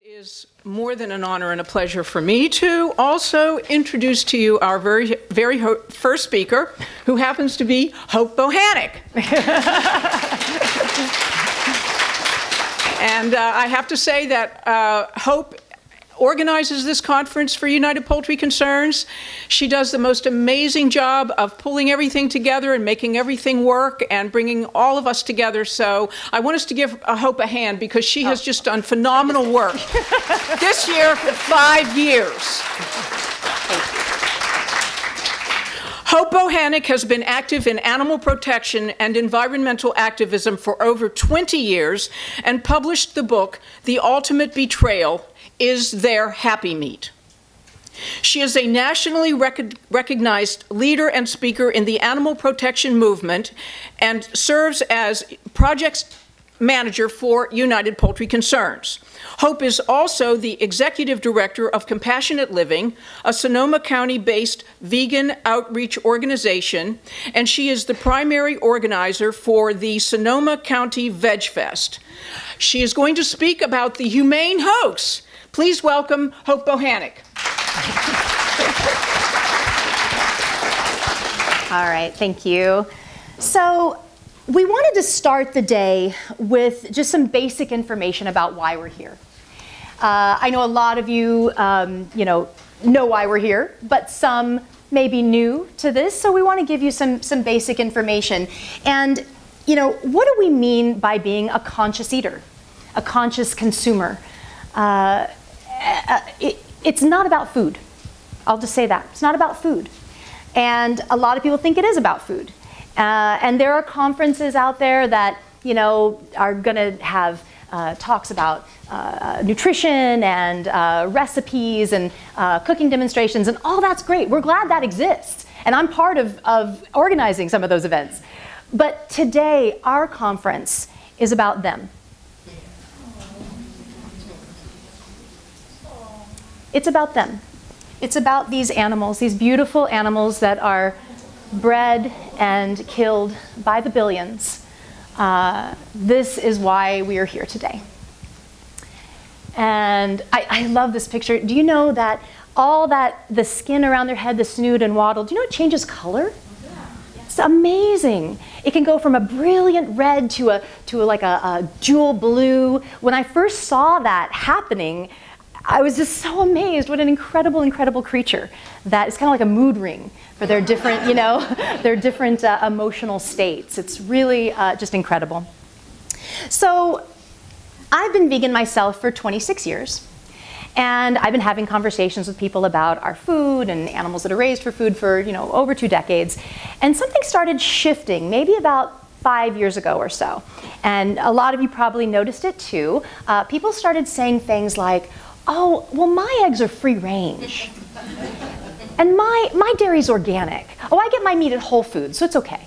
It is more than an honor and a pleasure for me to also introduce to you our very first speaker, who happens to be Hope Bohanec. And I have to say that Hope organizes this conference for United Poultry Concerns. She does the most amazing job of pulling everything together and making everything work and bringing all of us together. So I want us to give Hope a hand, because she has just done phenomenal work this year for 5 years. Hope Bohanec has been active in animal protection and environmental activism for over 20 years and published the book, The Ultimate Betrayal: Is There Happy Meat? She is a nationally recognized leader and speaker in the animal protection movement and serves as project manager for United Poultry Concerns. Hope is also the executive director of Compassionate Living, a Sonoma County-based vegan outreach organization, and she is the primary organizer for the Sonoma County Veg Fest. She is going to speak about the Humane Hoax. Please welcome Hope Bohanec. All right, thank you. So we wanted to start the day with just some basic information about why we're here. I know a lot of you, know why we're here, but some may be new to this, so we want to give you some basic information. And, what do we mean by being a conscious eater, a conscious consumer? It's not about food. I'll just say that. It's not about food. And a lot of people think it is about food. And there are conferences out there that, are going to have talks about nutrition and recipes and cooking demonstrations, and all that's great. We're glad that exists. And I'm part of organizing some of those events. But today, our conference is about them. It's about them. It's about these animals, these beautiful animals that are bred and killed by the billions. This is why we are here today. And I love this picture. Do you know that the skin around their head, the snoot and wattle, do you know it changes color? It's amazing. It can go from a brilliant red to a jewel blue. When I first saw that happening, I was just so amazed. What an incredible, incredible creature. That is kind of like a mood ring for their different, their different emotional states. It's really just incredible. So I've been vegan myself for 26 years. And I've been having conversations with people about our food and animals that are raised for food for, over 2 decades. And something started shifting, maybe about 5 years ago or so. And a lot of you probably noticed it too. People started saying things like, oh, well, my eggs are free range. And my dairy's organic. Oh, I get my meat at Whole Foods, so it's okay.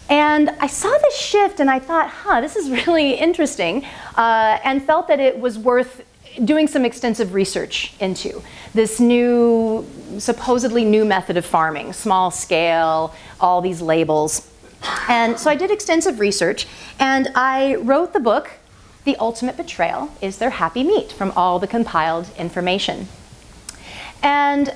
And I saw this shift and I thought, this is really interesting, and felt that it was worth doing some extensive research into this supposedly new method of farming, small scale, all these labels. And so I did extensive research, and I wrote the book, The Ultimate Betrayal: Is There Happy Meat? From all the compiled information. And,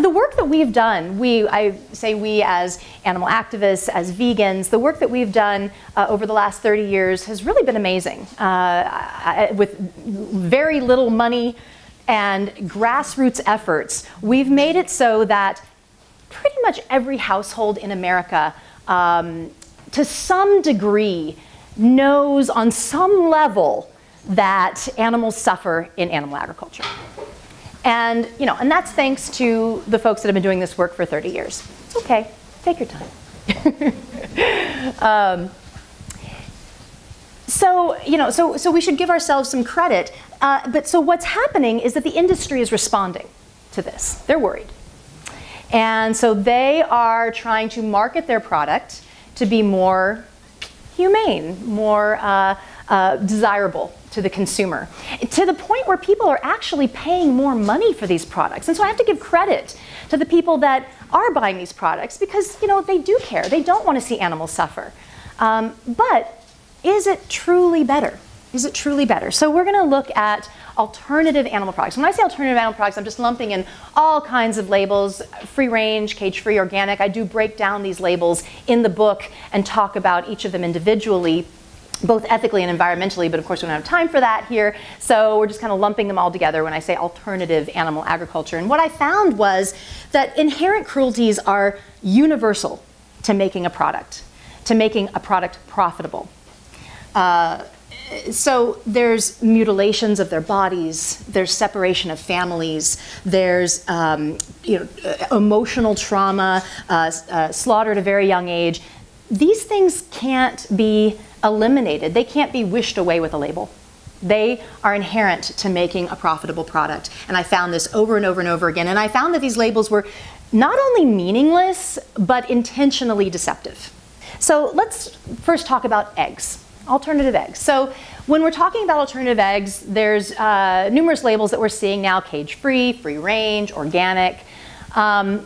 the work that we've done, I say we as animal activists, as vegans, the work that we've done over the last 30 years has really been amazing. With very little money and grassroots efforts, we've made it so that pretty much every household in America, to some degree, knows on some level that animals suffer in animal agriculture. And, and that's thanks to the folks that have been doing this work for 30 years. It's okay, take your time. So we should give ourselves some credit. But so what's happening is that the industry is responding to this. They're worried. And so they are trying to market their product to be more humane, more desirable to the consumer, to the point where people are actually paying more money for these products. And so I have to give credit to the people that are buying these products, because they do care. They don't want to see animals suffer. But is it truly better? Is it truly better? So we're going to look at alternative animal products. When I say alternative animal products, I'm just lumping in all kinds of labels, free range, cage-free, organic. I do break down these labels in the book and talk about each of them individually, both ethically and environmentally, but of course we don't have time for that here. So we're just kind of lumping them all together when I say alternative animal agriculture. And what I found was that inherent cruelties are universal to making a product profitable. So there's mutilations of their bodies, there's separation of families, there's emotional trauma, slaughter at a very young age. These things can't be eliminated. They can't be wished away with a label. They are inherent to making a profitable product. And I found this over and over and over again. And I found that these labels were not only meaningless, but intentionally deceptive. So let's first talk about eggs. Alternative eggs. So when we're talking about alternative eggs, there's numerous labels that we're seeing now: cage-free, free-range, organic. Again,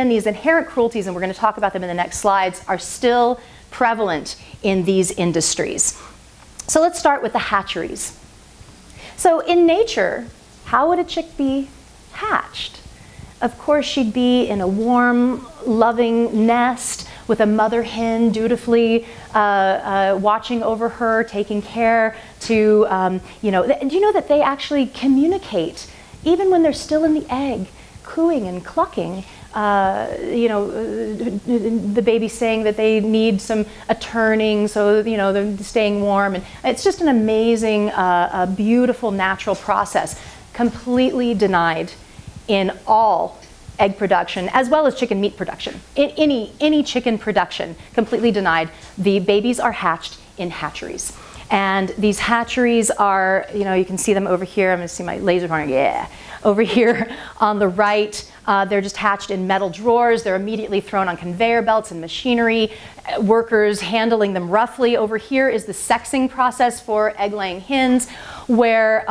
these inherent cruelties, and we're going to talk about them in the next slides, are still prevalent in these industries. So let's start with the hatcheries. So in nature, how would a chick be hatched? Of course, she'd be in a warm, loving nest with a mother hen dutifully watching over her, taking care to, do you know that they actually communicate even when they're still in the egg, cooing and clucking, the baby saying that they need a turning, so they're staying warm. And it's just an amazing, beautiful natural process, completely denied in all egg production, as well as chicken meat production. In any chicken production, completely denied. The babies are hatched in hatcheries. And these hatcheries are, you can see them over here. I'm going to see my laser pointer. Yeah. Over here on the right, they're just hatched in metal drawers. They're immediately thrown on conveyor belts and machinery, workers handling them roughly. Over here is the sexing process for egg-laying hens, where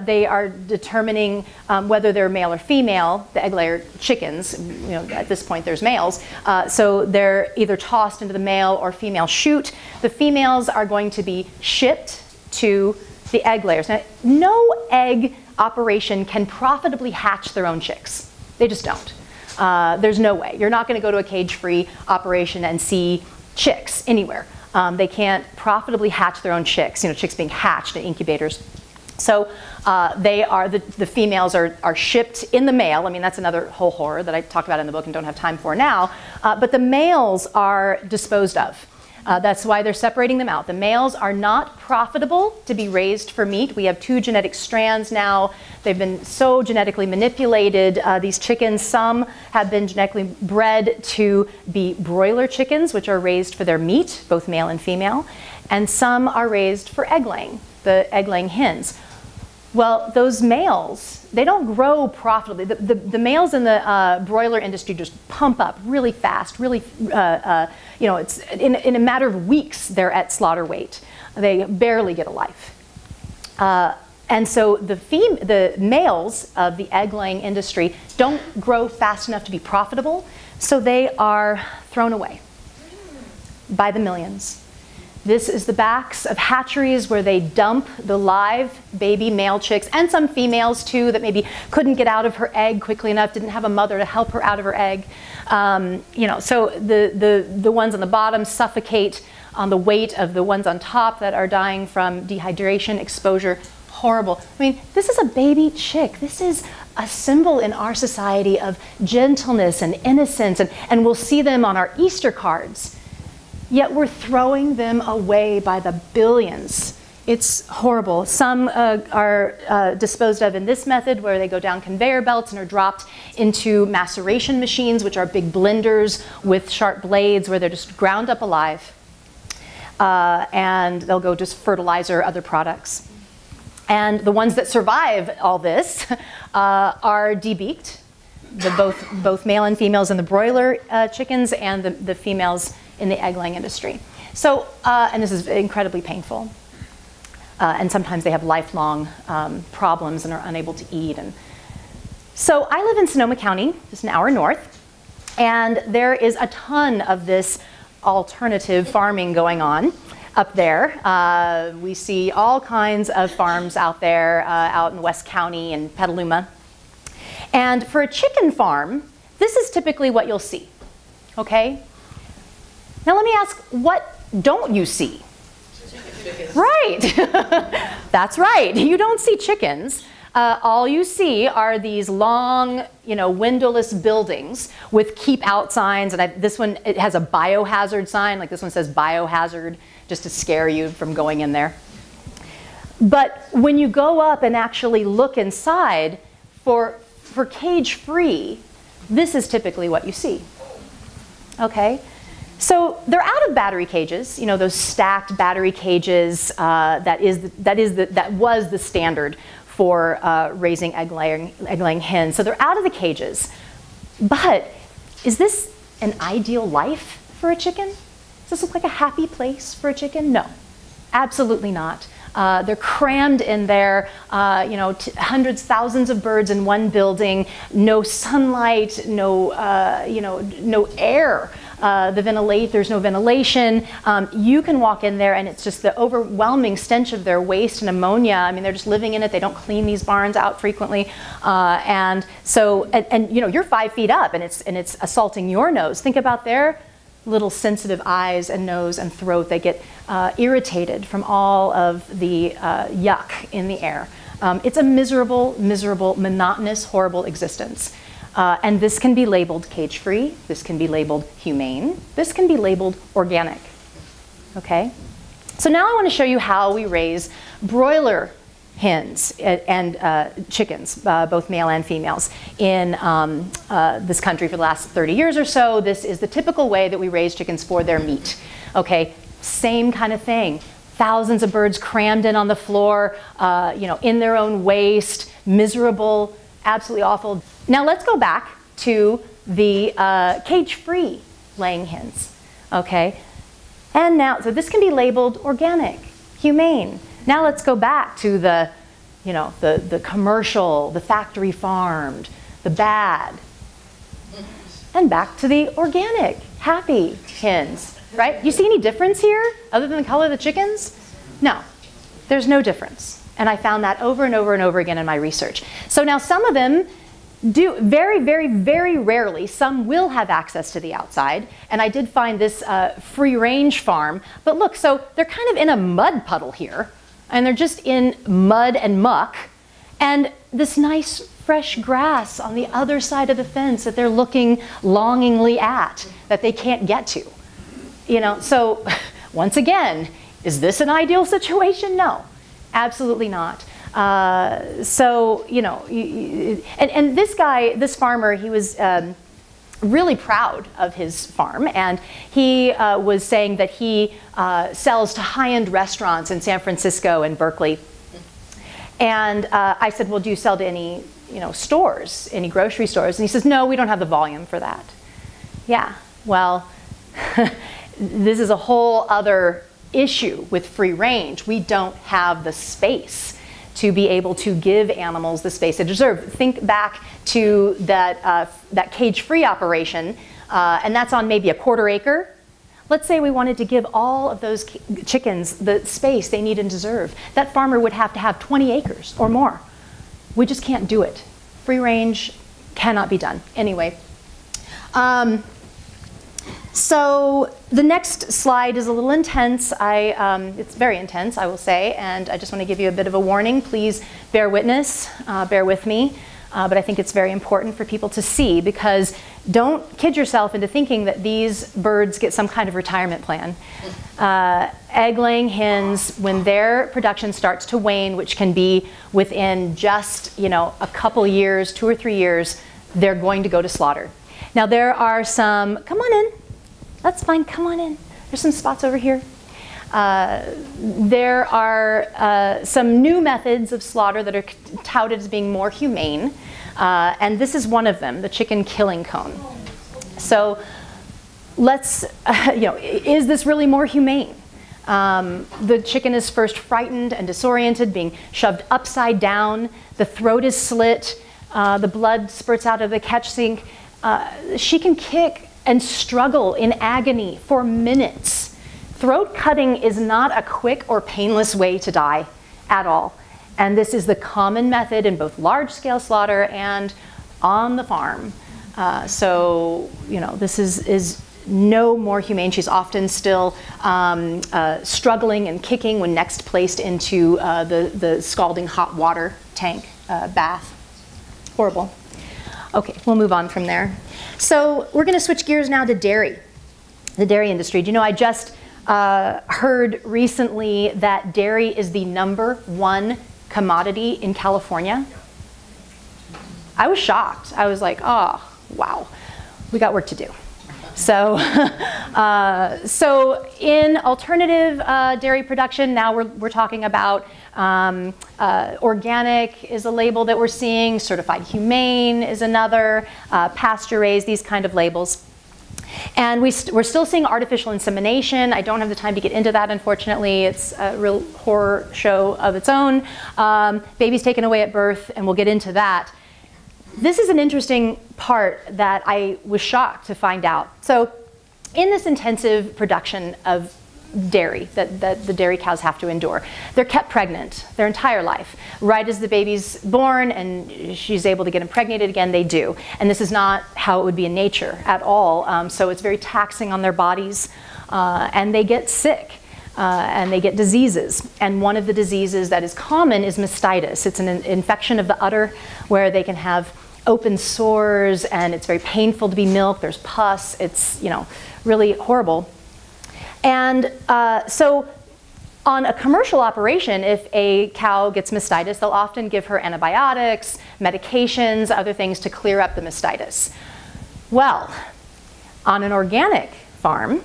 they are determining whether they're male or female, the egg-layer chickens. At this point there's males. So they're either tossed into the male or female chute. The females are going to be shipped to the egg layers. Now, no egg operation can profitably hatch their own chicks. They just don't. There's no way. You're not going to go to a cage-free operation and see chicks anywhere. They can't profitably hatch their own chicks, chicks being hatched in incubators. So the females are shipped in the male. I mean, that's another whole horror that I talked about in the book and don't have time for now. But the males are disposed of. That's why they're separating them out. The males are not profitable to be raised for meat. We have 2 genetic strands now. They've been so genetically manipulated. These chickens, some have been genetically bred to be broiler chickens, which are raised for their meat, both male and female. And some are raised for egg laying, the egg-laying hens. Well, those males, they don't grow profitably. The males in the broiler industry just pump up really fast, really, it's in a matter of weeks, they're at slaughter weight. They barely get a life. And so the males of the egg-laying industry don't grow fast enough to be profitable, so they are thrown away by the millions. This is the backs of hatcheries where they dump the live baby male chicks, and some females too that maybe couldn't get out of her egg quickly enough, didn't have a mother to help her out of her egg. So the ones on the bottom suffocate on the weight of the ones on top that are dying from dehydration, exposure. Horrible. I mean, this is a baby chick. This is a symbol in our society of gentleness and innocence, and we'll see them on our Easter cards. Yet we're throwing them away by the billions. It's horrible. Some are disposed of in this method, where they go down conveyor belts and are dropped into maceration machines, which are big blenders with sharp blades, where they're just ground up alive. And they'll go just fertilizer, other products. And the ones that survive all this are debeaked, both male and females in the broiler chickens, and the females in the egg-laying industry. So, and this is incredibly painful. And sometimes they have lifelong problems and are unable to eat. And so I live in Sonoma County, just an hour north, and there is a ton of this alternative farming going on. up there. We see all kinds of farms out there, out in West County and Petaluma. And for a chicken farm, this is typically what you'll see, okay? Now let me ask, what don't you see? Right, that's right. You don't see chickens. All you see are these long, windowless buildings with keep out signs. And this one, it has a biohazard sign. Like this one says biohazard, just to scare you from going in there. But when you go up and actually look inside for cage-free, this is typically what you see. Okay? So they're out of battery cages, those stacked battery cages that was the standard for raising egg-laying hens. So they're out of the cages. But is this an ideal life for a chicken? Does this look like a happy place for a chicken? No, absolutely not. They're crammed in there, hundreds, thousands of birds in one building, no sunlight, no air. There's no ventilation. You can walk in there and it's just the overwhelming stench of their waste and ammonia. I mean, they're just living in it. They don't clean these barns out frequently. And you're 5 feet up and it's assaulting your nose. Think about their little sensitive eyes and nose and throat. They get irritated from all of the yuck in the air. It's a miserable, miserable, monotonous, horrible existence. And this can be labeled cage-free, this can be labeled humane, this can be labeled organic, okay? So now I want to show you how we raise broiler hens and chickens, both male and females, in this country for the last 30 years or so. This is the typical way that we raise chickens for their meat, okay? Same kind of thing. Thousands of birds crammed in on the floor, in their own waste, miserable, absolutely awful. Now let's go back to the cage-free laying hens, okay? And now, so this can be labeled organic, humane. Now let's go back to the commercial, the factory farmed, the bad, and back to the organic, happy hens, right? You see any difference here other than the color of the chickens? No, there's no difference. And I found that over and over and over again in my research. So now some of them do, very, very, very rarely, some will have access to the outside. And I did find this free-range farm. But look, so they're kind of in a mud puddle here. And they're just in mud and muck. And this nice fresh grass on the other side of the fence that they're looking longingly at, that they can't get to. So once again, is this an ideal situation? No. Absolutely not. And this guy, this farmer, he was really proud of his farm, and he was saying that he sells to high-end restaurants in San Francisco and Berkeley. And I said, well, do you sell to any stores, any grocery stores? And he says, no, we don't have the volume for that. Yeah, well, this is a whole other issue with free range. We don't have the space to be able to give animals the space they deserve. Think back to that cage-free operation, and that's on maybe a 1/4 acre. Let's say we wanted to give all of those chickens the space they need and deserve. That farmer would have to have 20 acres or more. We just can't do it. Free range cannot be done. Anyway. So the next slide is a little intense. It's very intense, I will say, and I just want to give you a bit of a warning. Please bear witness, bear with me. But I think it's very important for people to see, because don't kid yourself into thinking that these birds get some kind of retirement plan. Egg-laying hens, when their production starts to wane, which can be within just a couple years, 2 or 3 years, they're going to go to slaughter. Now there are some, come on in. That's fine, come on in. There's some spots over here. There are some new methods of slaughter that are touted as being more humane. And this is one of them, the chicken killing cone. So let's, is this really more humane? The chicken is first frightened and disoriented, being shoved upside down. The throat is slit. The blood spurts out of the catch sink. She can kick and struggle in agony for minutes. Throat cutting is not a quick or painless way to die at all. And this is the common method in both large-scale slaughter and on the farm. So, you know, this is no more humane. She's often still struggling and kicking when next placed into the scalding hot water tank bath. Horrible. Okay, we'll move on from there. So we're going to switch gears now to dairy, the dairy industry. Do you know, I just heard recently that dairy is the #1 commodity in California. I was shocked. I was like, oh, wow, we got work to do. So, so in alternative dairy production, now we're talking about organic is a label that we're seeing, certified humane is another, pasture raised, these kind of labels. And we're still seeing artificial insemination. I don't have the time to get into that, unfortunately. It's a real horror show of its own. Babies taken away at birth, and we'll get into that. This is an interesting part that I was shocked to find out. So in this intensive production of dairy that the dairy cows have to endure, they're kept pregnant their entire life. Right as the baby's born and she's able to get impregnated again, they do. And this is not how it would be in nature at all. So it's very taxing on their bodies, and they get sick. And they get diseases. And one of the diseases that is common is mastitis. It's an infection of the udder where they can have open sores, and it's very painful to be milked. There's pus. It's, you know, really horrible. And so on a commercial operation, if a cow gets mastitis, they'll often give her antibiotics, medications, other things to clear up the mastitis. Well, on an organic farm,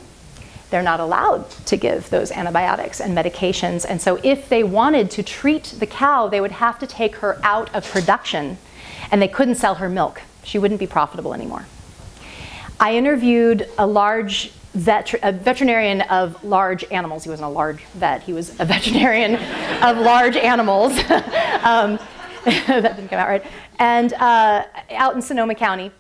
they're not allowed to give those antibiotics and medications. And so if they wanted to treat the cow, they would have to take her out of production, and they couldn't sell her milk. She wouldn't be profitable anymore. I interviewed a veterinarian of large animals. He wasn't a large vet, he was a veterinarian of large animals. That didn't come out right. And out in Sonoma County.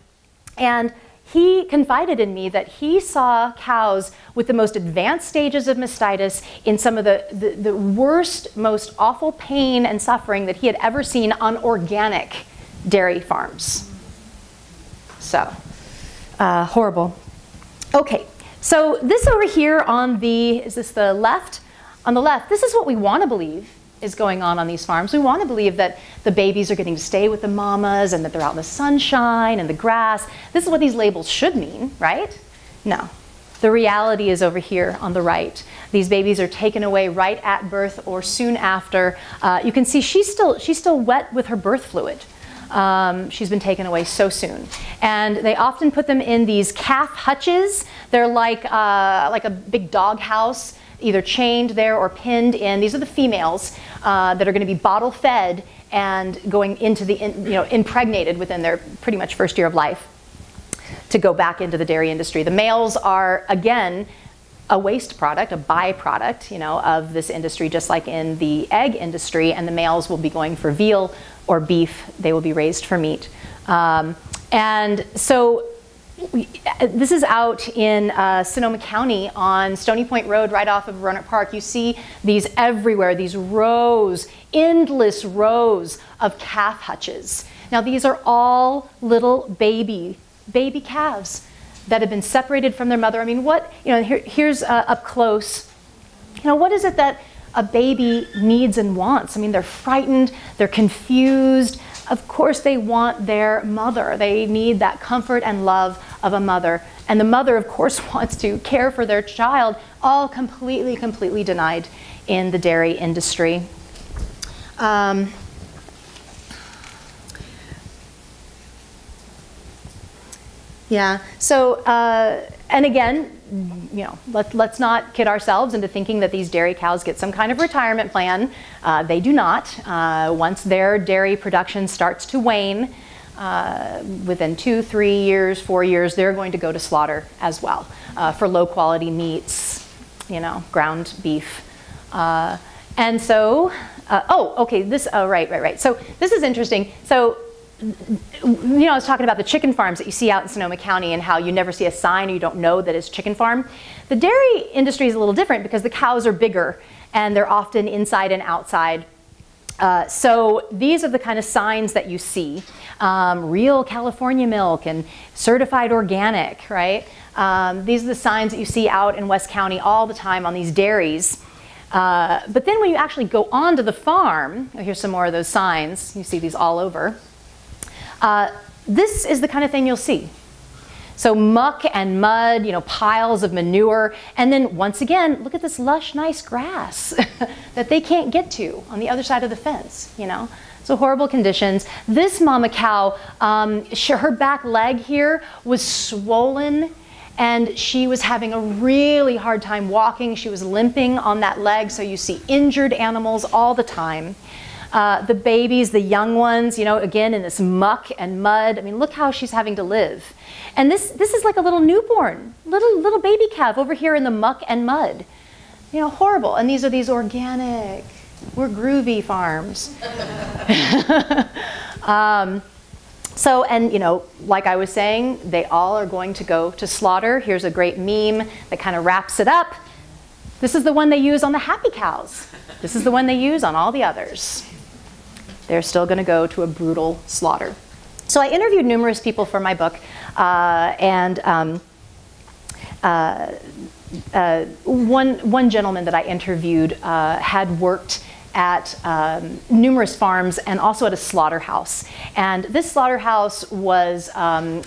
And he confided in me that he saw cows with the most advanced stages of mastitis in some of the worst, most awful pain and suffering that he had ever seen on organic dairy farms. So, horrible. Okay, so this over here on the, is this the left? On the left, this is what we want to believe is going on these farms. We want to believe that the babies are getting to stay with the mamas and that they're out in the sunshine and the grass. This is what these labels should mean, right? No. The reality is over here on the right. These babies are taken away right at birth or soon after. You can see she's still wet with her birth fluid. She's been taken away so soon. And they often put them in these calf hutches. They're like a big dog house, either chained there or pinned in. These are the females that are going to be bottle fed and going into the, impregnated within their pretty much first year of life to go back into the dairy industry. The males are, again, a waste product, a byproduct, of this industry, just like in the egg industry, and the males will be going for veal or beef. They will be raised for meat. And so this is out in Sonoma County on Stony Point Road, right off of Roanoke Park. You see these everywhere, these rows, endless rows of calf hutches. Now these are all little baby calves that have been separated from their mother. I mean, here's up close. What is it that a baby needs and wants? I mean, they're frightened, they're confused. Of course, they want their mother. They need that comfort and love of a mother. And the mother, of course, wants to care for their child, all completely denied in the dairy industry. Yeah, so, and again, let's not kid ourselves into thinking that these dairy cows get some kind of retirement plan. They do not. Once their dairy production starts to wane, within 2, 3 years, 4 years, they're going to go to slaughter as well for low quality meats, ground beef. And so, right. So this is interesting. So I was talking about the chicken farms that you see out in Sonoma County and how you never see a sign or you don't know that it's chicken farm. The dairy industry is a little different because the cows are bigger and they're often inside and outside. So these are the kind of signs that you see. Real California milk and certified organic, right? These are the signs that you see out in West County all the time on these dairies. But then when you actually go onto the farm, here's some more of those signs. You see these all over. This is the kind of thing you'll see. So muck and mud, piles of manure. And then once again, look at this lush, nice grass that they can't get to on the other side of the fence, So horrible conditions. This mama cow, her back leg here was swollen and she was having a really hard time walking. She was limping on that leg. So you see injured animals all the time. The babies, the young ones, again in this muck and mud. I mean, look how she's having to live. And this is like a little newborn, little baby calf over here in the muck and mud. Horrible. And these are these organic, we're groovy farms. Like I was saying, they all are going to go to slaughter. Here's a great meme that kind of wraps it up. This is the one they use on the happy cows. This is the one they use on all the others. They're still going to go to a brutal slaughter. So I interviewed numerous people for my book, one gentleman that I interviewed had worked at numerous farms and also at a slaughterhouse. And this slaughterhouse was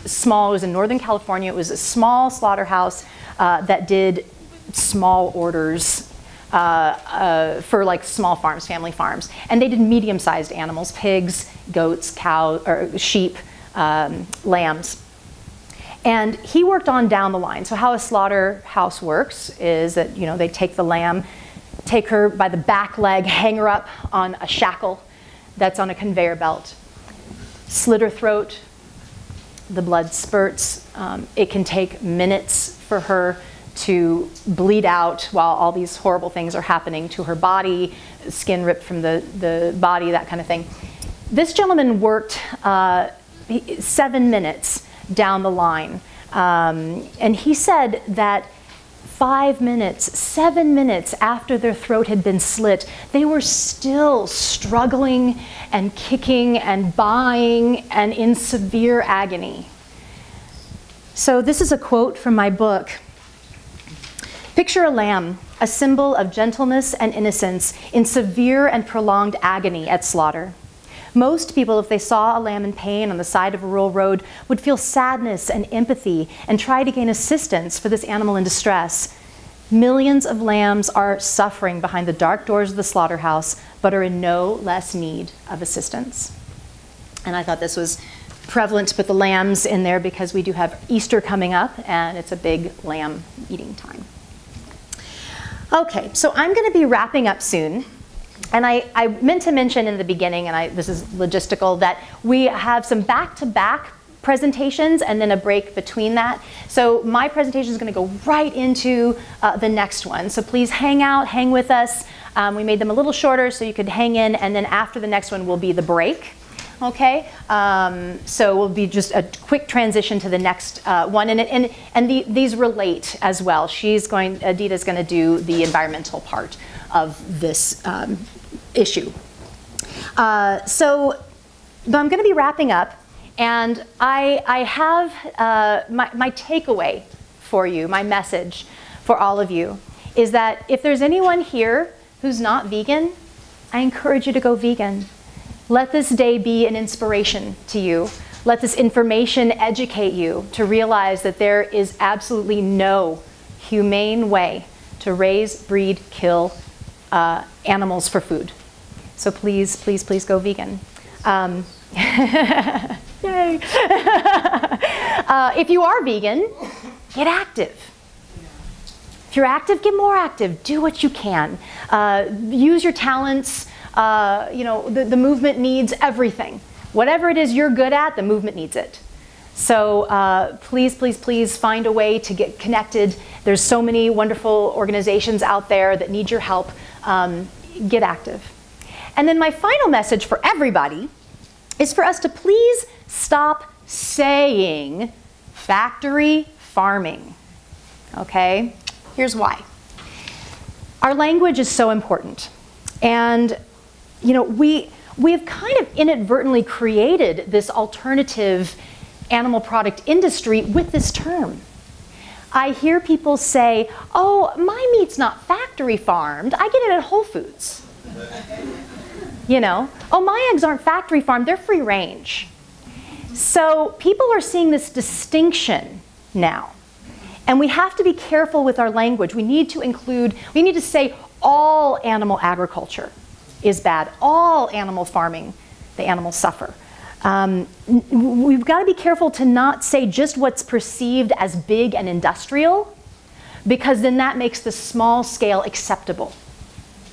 small. It was in Northern California. It was a small slaughterhouse that did small orders for like small farms, family farms. And they did medium-sized animals, pigs, goats, cows, or sheep, lambs. And he worked on down the line. So how a slaughterhouse works is that, they take the lamb, take her by the back leg, hang her up on a shackle that's on a conveyor belt, slit her throat, the blood spurts. It can take minutes for her to bleed out while all these horrible things are happening to her body, skin ripped from the body, that kind of thing. This gentleman worked 7 minutes down the line. And he said that 5 minutes, 7 minutes after their throat had been slit, they were still struggling and kicking and buying and in severe agony. So this is a quote from my book. Picture a lamb, a symbol of gentleness and innocence, in severe and prolonged agony at slaughter. Most people, if they saw a lamb in pain on the side of a rural road, would feel sadness and empathy and try to gain assistance for this animal in distress. Millions of lambs are suffering behind the dark doors of the slaughterhouse, but are in no less need of assistance. And I thought this was prevalent to put the lambs in there because we do have Easter coming up, and it's a big lamb eating time. Okay, so I'm going to be wrapping up soon. And I meant to mention in the beginning, and this is logistical, that we have some back-to-back presentations and then a break between that. So my presentation is going to go right into the next one. So please hang out, hang with us. We made them a little shorter so you could hang in, and then after the next one will be the break. Okay, so we'll be just a quick transition to the next one, and these relate as well. Adita's going to do the environmental part of this issue. But I'm going to be wrapping up, and I have my takeaway for you, my message for all of you, is that if there's anyone here who's not vegan, I encourage you to go vegan. Let this day be an inspiration to you. Let this information educate you to realize that there is absolutely no humane way to raise, breed, kill animals for food. So please, please, please go vegan. Yay! If you are vegan, get active. If you're active, get more active. Do what you can. Use your talents. The movement needs everything. Whatever it is you're good at, the movement needs it. So please, please, please find a way to get connected. There's so many wonderful organizations out there that need your help. Get active. And then my final message for everybody is for us to please stop saying factory farming, okay? Here's why. Our language is so important. And, you know, we've kind of inadvertently created this alternative animal product industry with this term. I hear people say, oh, my meat's not factory farmed, I get it at Whole Foods. You know, oh, my eggs aren't factory farmed, they're free range. So people are seeing this distinction now. And we have to be careful with our language. We need to say all animal agriculture is bad, all animal farming, the animals suffer. We've got to be careful to not say just what's perceived as big and industrial, because then that makes the small scale acceptable.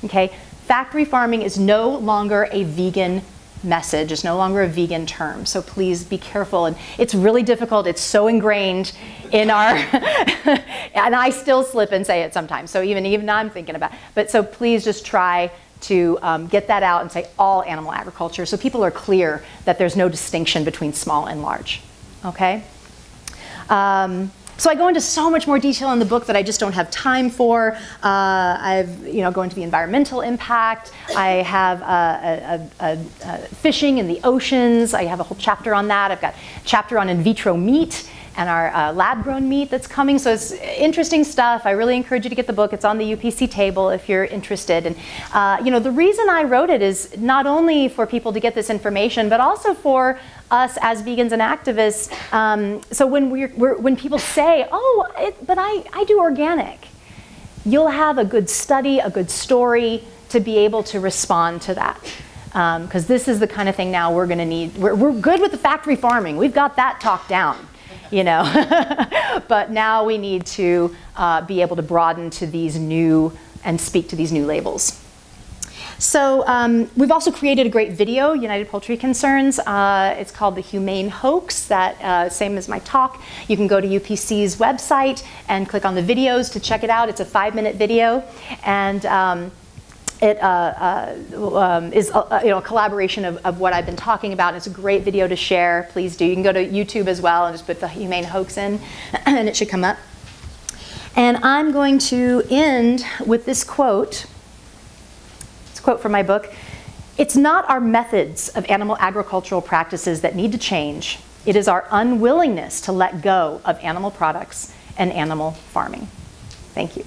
Okay? Factory farming is no longer a vegan message. It's no longer a vegan term. So please be careful. And it's really difficult. It's so ingrained in our, and I still slip and say it sometimes. So even I'm thinking about it. But so please just try to get that out and say all animal agriculture, so people are clear that there's no distinction between small and large. Okay? So I go into so much more detail in the book that I just don't have time for. Go into the environmental impact. I have fishing in the oceans. I have a whole chapter on that. I've got a chapter on in vitro meat and our lab-grown meat that's coming. So it's interesting stuff. I really encourage you to get the book. It's on the UPC table if you're interested. And the reason I wrote it is not only for people to get this information, but also for us as vegans and activists. So when people say, oh, but I do organic, you'll have a good study, a good story to be able to respond to that. Because this is the kind of thing now we're going to need. We're good with the factory farming. We've got that talked down. You know, but now we need to be able to broaden to these new and speak to these new labels. So we've also created a great video, United Poultry Concerns. It's called the Humane Hoax, that same as my talk. You can go to UPC's website and click on the videos to check it out. It's a 5-minute video, and it is a collaboration of what I've been talking about. It's a great video to share. Please do. You can go to YouTube as well and just put the Humane Hoax in, and it should come up. And I'm going to end with this quote. It's a quote from my book. It's not our methods of animal agricultural practices that need to change. It is our unwillingness to let go of animal products and animal farming. Thank you.